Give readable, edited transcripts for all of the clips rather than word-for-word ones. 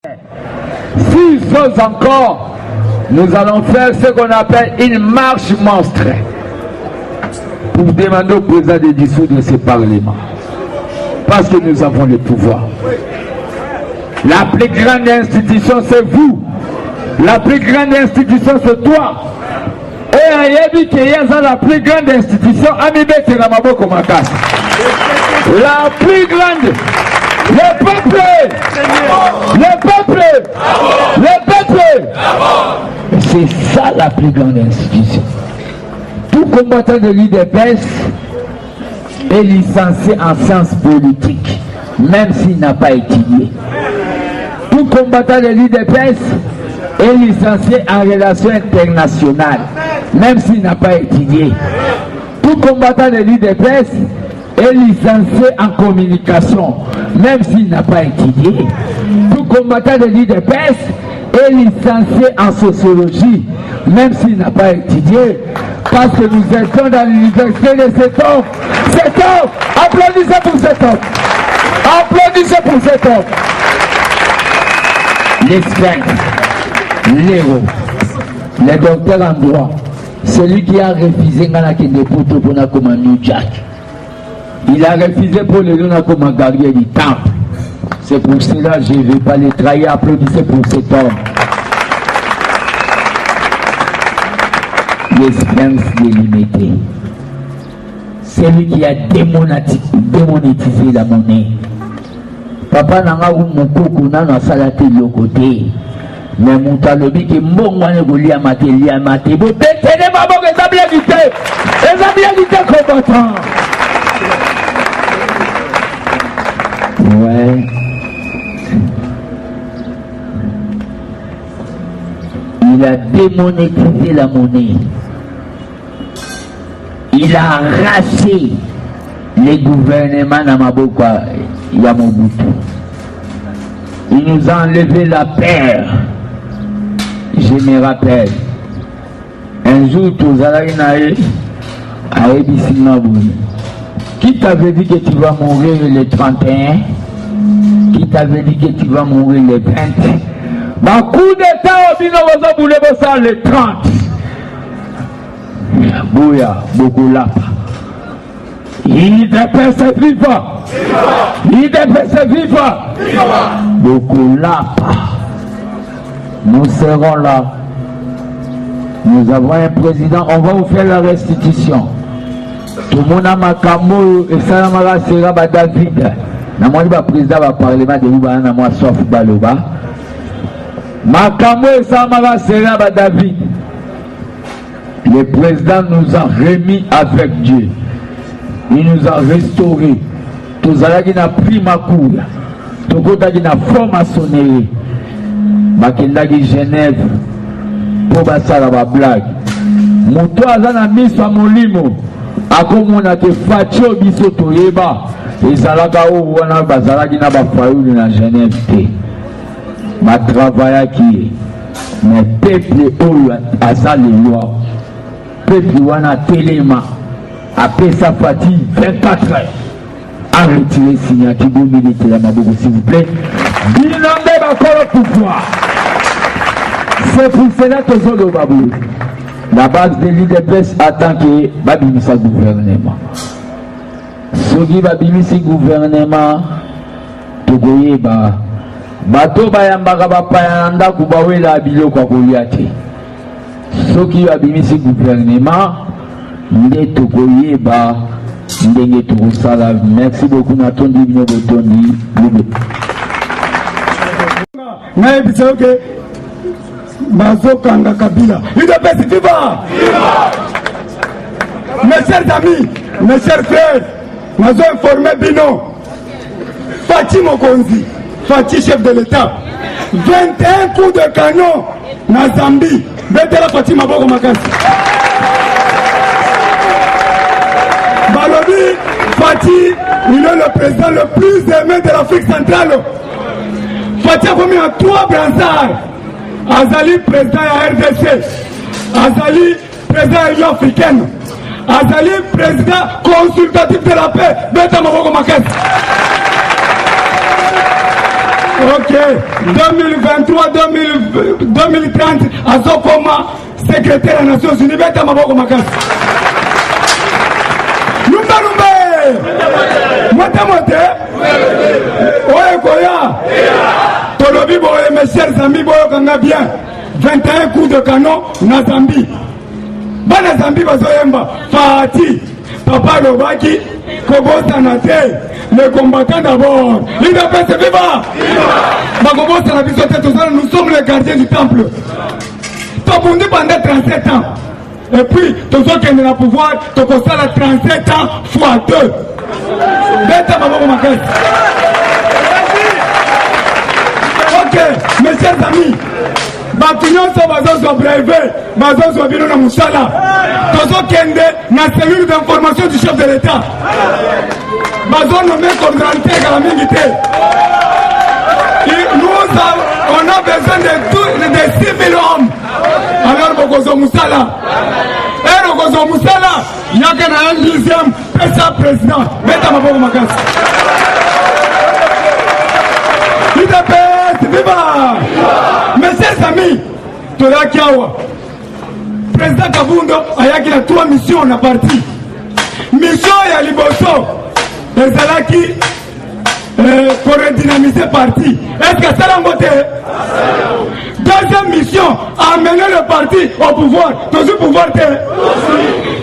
6 autres encore, nous allons faire ce qu'on appelle une marche monstre pour demander au président de dissoudre ce parlement. Parce que nous avons le pouvoir. La plus grande institution, c'est vous. La plus grande institution, c'est toi. Et Ayebi Keyaza, la plus grande institution, Amibete Ramaboko Makasi. La plus grande. Le peuple. Le peuple. Le peuple. C'est ça la plus grande institution. Tout combattant de l'UDPS est licencié en sciences politiques, même s'il n'a pas étudié. Tout combattant de l'UDPS est licencié en relations internationales, même s'il n'a pas étudié. Tout combattant de l'UDPS est licencié en communication, même s'il n'a pas étudié. Tout combattant de l'UDPS est licencié en sociologie, même s'il n'a pas étudié. Parce que nous étions dans l'université de cet homme. Cet homme, applaudissez pour cet homme. Applaudissez pour cet homme. L'expert, l'héros, le docteur en droit, celui qui a refusé Nganakende Poto pour comme New Jack. Il a refusé pour le donner comme un guerrier du temple. C'est pour cela que je ne vais pas les trahir. Applaudissez pour cet homme. L'espérance délimitée. Celui qui a démonétisé la monnaie. Papa n'a ou mon coco n'a pas salaté le côté. Mais mon talobi qui m'ont goli à maté, li à maté. Vous détenez ma bonne stabilité. Les stabilités combattants. Ouais. Il a démonétisé la monnaie. Il a arraché les gouvernements Namaboko Yamobutu. Il nous a enlevé la paix. Je me rappelle. Un jour, tous Alainae a Ebisinaboui. Qui t'avait dit que tu vas mourir le 31? Qui t'avait dit que tu vas mourir le 20? Ma coup d'état au bino va bouler le 30. Bouya, beaucoup là. Il dépêche ses vivants. Il dépêche ses vivants. Beaucoup là. Nous serons là. Nous avons un président. On va vous faire la restitution. Tout le monde a ma camo et ça sera David. Le président va parler de l'Uba, moi sauf Baloba. Ma camo et ça sera David. Le président nous a remis avec Dieu. Il nous a restauré. Tout ça qui n'a pris ma cour. Tout ça qui n'a formation. Makenda qui Genève. Pour basala la blague. Mon toit a mis sur mon limo. Akomona te fatio biso toyeba ezalaka o wana bazalaki na bafayulu na Genève te matravayaki mais peuple oyo aza lelwa peuple wana telema apesa fati 24 heures a retiré signature militaire à Maboko s'il vous plaît binambe bakolo pouvoir. C'est pour cela que Zolo Babou la base de l'UDPS attend que Babimisa gouvernement. Sogi Babimisi gouvernement, Togoye ba bato bayambaka bapayanda kubawela biloko koyate. Sogi Babimisi gouvernement, nde Togoye ba ndenge tokosala. Merci beaucoup natondi bino botondi. Bazokanga Kabila. UDPS viva! Mes chers amis, mes chers frères, nous avons informé Bino. Fati Mokonzi, Fati chef de l'État. 21 coups de canon na Zambie. Betela Fati Maboko Makasi. Balobi, Fati, il est le président le plus aimé de l'Afrique centrale. Fati a commis en 3 brassards. Azali président à RDC, Azali président à l'Union africaine, Azali président consultatif de la paix, Beta Maboko Makasi. Ok, 2023-2030, Azokoma, secrétaire des Nations Unies, Beta Maboko Makasi. Lumba Lumbe! Mote Mote! Oye Koya! Tolobi Boye, mes chers amis, Boye Kanga bien. 21 coups de canon, na Zambie. Bana Zambie Bazoyemba, Fati, Papa Lobaki, Kobo Sanate, les combattants d'abord. L'IDPS viva! Nous sommes les gardiens du temple. Tobundi pendant 37 ans. Et puis, tous ceux qui ont le pouvoir, tu as 37 ans fois 2. Ok, mes chers amis. Batunion sont basés sur brevet, basés sur Bino Moussala. Tous ceux qui ont la cellule d'information du chef de l'État. Basés nommés comme Ranté Galamingité. On a besoin de 6 000 hommes. Alors, Bogozo Moussala. Et Bogozo Moussala, il y a un deuxième président. Beta Maboko Makasi. IDPS, viva! Mes chers amis, Tola Kiawa, président Kabundo a eu 3 missions na parti. Mission ya Liboso, les Alaki. Pour redynamiser le parti. Est-ce que ça l'a voté? Deuxième mission, amener le parti au pouvoir. Toujours pouvoir.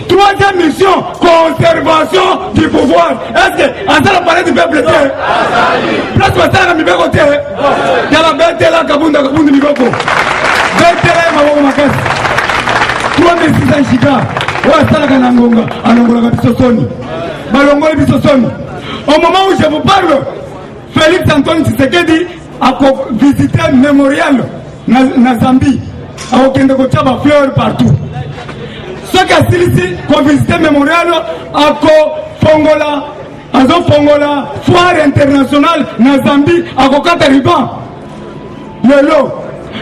Troisième mission, conservation du pouvoir. Est-ce que ça l'a parlé du peuple? Presque ça l'a mis de côté. Il y a la bête là, Kabunda Miboko. Bête là, Maboko Makas. 3600 Chica. Ouais, ça l'a Kanangonga. Anongola Bissosoni. Balongola Bissosoni. Au moment où je vous parle, Félix Antoine Tshisekedi a visité le mémorial na Zambie. A aucun de côté de fleurs partout. Ceux qui ont visité le mémorial a Fongola, foire internationale na Zambie, a Kokata Riban. Le lot.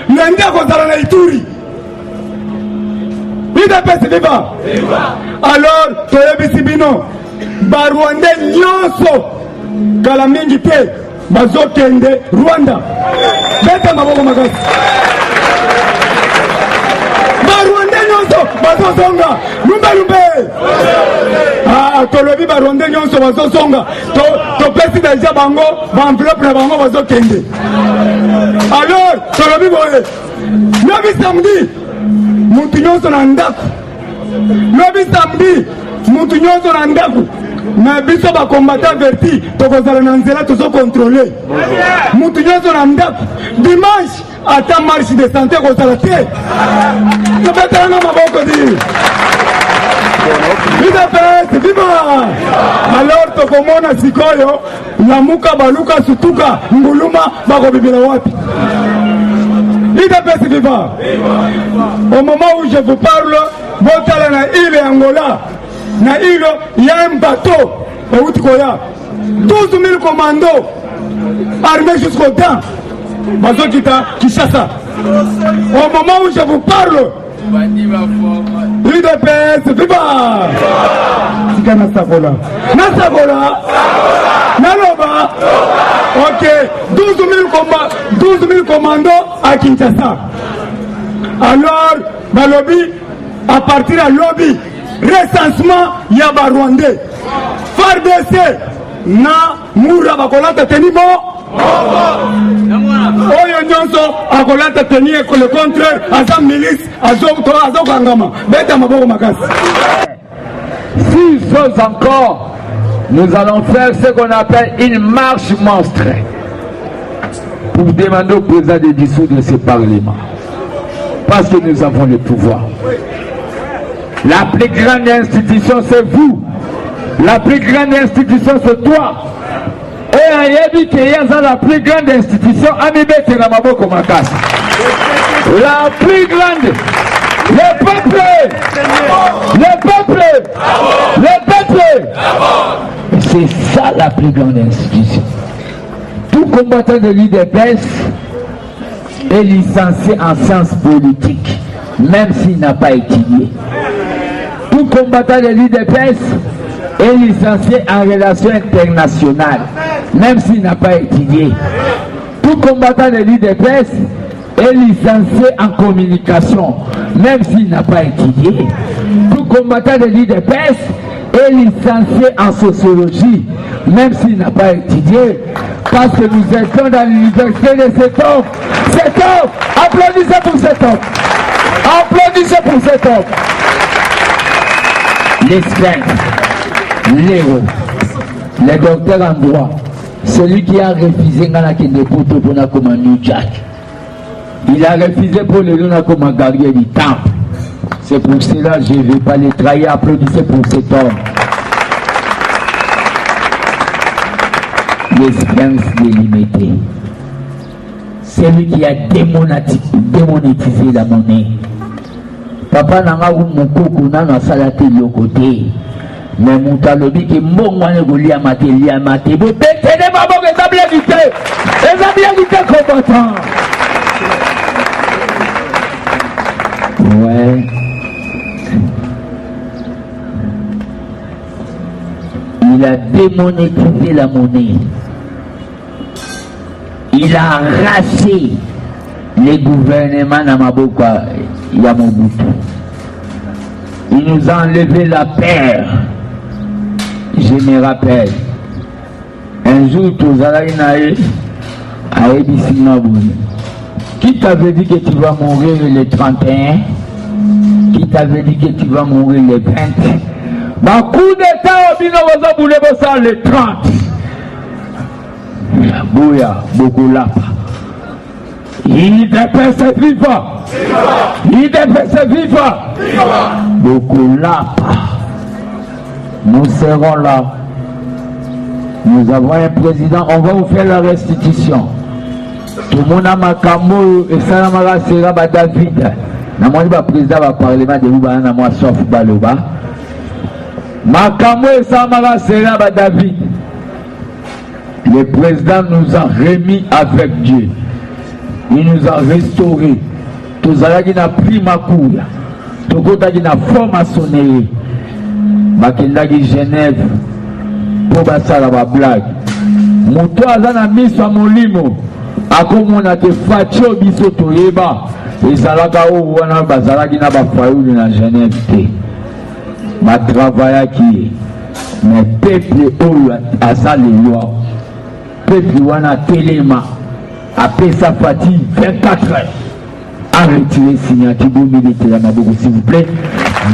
Lundi a Kozala na Ituri. IDPS viva. Alors, Toyebi Sibino. Barwande nyonso kala mingi te bazokende Rwanda. Beta Maboko Makasi. Barwande nyonso bazosonga. Lumba Lumbe. Tolobi Barwande nyonso bazosonga. To pesi deja bango, ba enveloppe na bango bazokende. Alors, Tolobi boye. Lobi samedi, mutu nyonso na ndako. Lobi samedi, mutu nyonso na ndako. Mais biso ba combattant verti tokozala na nzela tozo contrôler. Mutu nyonso na ndako. Dimanche ata marche de santé kozala te. Tobetana na maboko di. IDPS viva! Alors tokomona sikoyo lamuka baluka sutuka nguluma bakobibila wapi? IDPS viva! Au moment où je vous parle, botala na île Angola. Na île, il y a un bateau. 12 000 commandos armés jusqu'au temps. Bazo Kishasa. Au moment où je vous parle, l'IDPS, viva! Sika Nasagola. Nasagola. Naloba. Ok. 12 000 commandos à Kinshasa. Alors, Balobi, à partir de lobby, recensement Yaba Rwandais. FARDC na Moura Bakolata Tenimo. Oyo nyonso akolata tenir le contraire à sa milice à Kangama. Beta Maboko Makasi. 6 choses encore, nous allons faire ce qu'on appelle une marche monstre pour demander au président de dissoudre ce parlement. Parce que nous avons le pouvoir. La plus grande institution, c'est vous. La plus grande institution, c'est toi. Et Ayebi Keyaza, la plus grande institution, Amibete Namaboko Makasi. La plus grande. Le peuple. Le peuple. Le peuple. C'est ça la plus grande institution. Tout combattant de l'IDPS est licencié en sciences politiques, même s'il n'a pas étudié. Tout combattant de l'IDPS est licencié en relations internationales, même s'il n'a pas étudié. Tout Tout combattant de l'IDPS est licencié en communication, même s'il n'a pas étudié. Tout combattant de l'IDPS est licencié en sociologie, même s'il n'a pas étudié. Parce que nous étions dans l'université de cet homme. Cet homme, applaudissez pour cet homme. Applaudissez pour cet homme. Les sphinx, l'héros, le docteur en droit, celui qui a refusé Nganakendepoto pour na comme New Jack. Il a refusé pour le donner comme un guerrier du temple. C'est pour cela que je ne vais pas les trahir. Applaudissez pour cet homme. Les sphinx délimité. Celui qui a démonétisé la monnaie. Papa n'a ou mon coco n'a salate de côté. Mais mon talobi qui m'ont goli à maté, lia maté. Vous pétez ma bonne établisité. Les combattants. Ouais. Il a démonétisé la monnaie. Il a arraché les gouvernements Namaboka Yamobutu. Il nous a enlevé la paix. Je me rappelle. Un jour, tous Alainae a édité qui t'avait dit que tu vas mourir le 31? Qui t'avait dit que tu vas mourir le 20? Ma coup d'état, le 30. Bouya, beaucoup là. Il dépasse viva. Il dépasse viva. Beaucoup là. Nous serons là. Nous avons un président. On va vous faire la restitution. Tout le monde a ma camo et ça n'a sera David. N'a pas président va parler de Uba na moi sauf Baloba. Ma camo et ça sera David. Le président nous a remis avec Dieu. Il nous a restauré. Tout ça qui n'a pris ma couille. Tout ça qui n'a formé. Makenda qui Genève. Pour basala ba blague. Moto azana miso molimo. Akomona te facho biso toyeba. Ezalaka o wana bazalaki na ba fayouli na Genève te. Ma travail qui mais peuple oyo aza les lois. Peuple wana telema après sa fatigue 24 heures à retirer signature militaire à Maboko s'il vous plaît.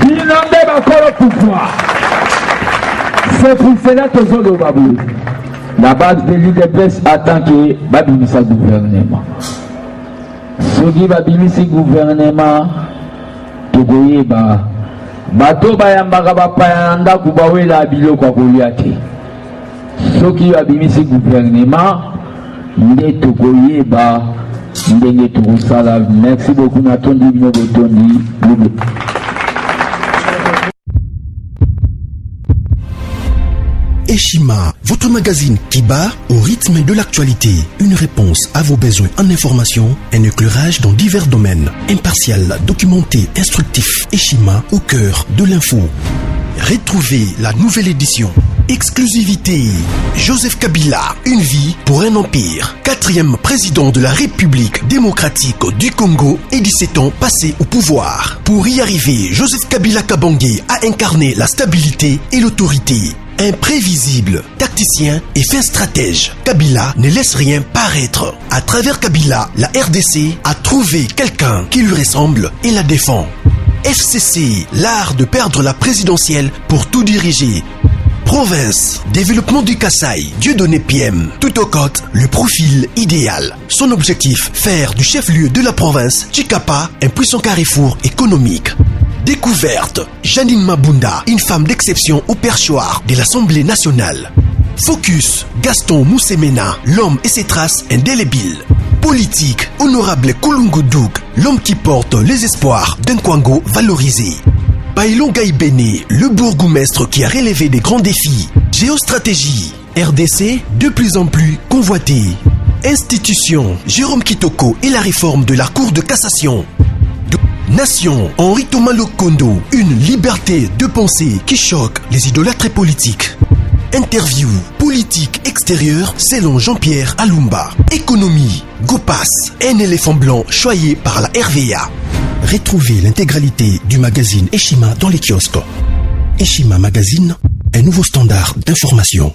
Binambe bakolo pouvoir. C'est pour cela que nous avons la base de l'IDPS attend que babimisa gouvernement. Ce qui babimisa gouvernement togoyeba bato bayambaka bapayanda kubawela biloko kolia te. Soki babimisi gouvernement nde tokoyeba ndenge tokosala. Merci beaucoup natondi bino botondi. Eshima, votre magazine qui bat au rythme de l'actualité. Une réponse à vos besoins en information, un éclairage dans divers domaines. Impartial, documenté, instructif. Eshima au cœur de l'info. Retrouvez la nouvelle édition. Exclusivité. Joseph Kabila, une vie pour un empire. 4e président de la République démocratique du Congo et 17 ans passés au pouvoir. Pour y arriver, Joseph Kabila Kabange a incarné la stabilité et l'autorité. Imprévisible, tacticien et fin stratège, Kabila ne laisse rien paraître. À travers Kabila, la RDC a trouvé quelqu'un qui lui ressemble et la défend. FCC, l'art de perdre la présidentielle pour tout diriger. Province, développement du Kasaï, Dieudonné PM, tout au côte, le profil idéal. Son objectif, faire du chef-lieu de la province, Chikapa, un puissant carrefour économique. Découverte, Janine Mabunda, une femme d'exception au perchoir de l'Assemblée nationale. Focus, Gaston Moussemena, l'homme et ses traces indélébiles. Politique, honorable Kulungu Douk, l'homme qui porte les espoirs d'un Kwango valorisé. Bailon Gaïbene, le bourgmestre qui a relevé des grands défis. Géostratégie, RDC de plus en plus convoité. Institution, Jérôme Kitoko et la réforme de la Cour de cassation. Nation, Henri Thomas Lokondo, une liberté de pensée qui choque les idolâtres politiques. Interview, politique extérieure selon Jean-Pierre Alumba. Économie, GoPass, un éléphant blanc choyé par la RVA. Retrouvez l'intégralité du magazine Eshima dans les kiosques. Eshima Magazine, un nouveau standard d'information.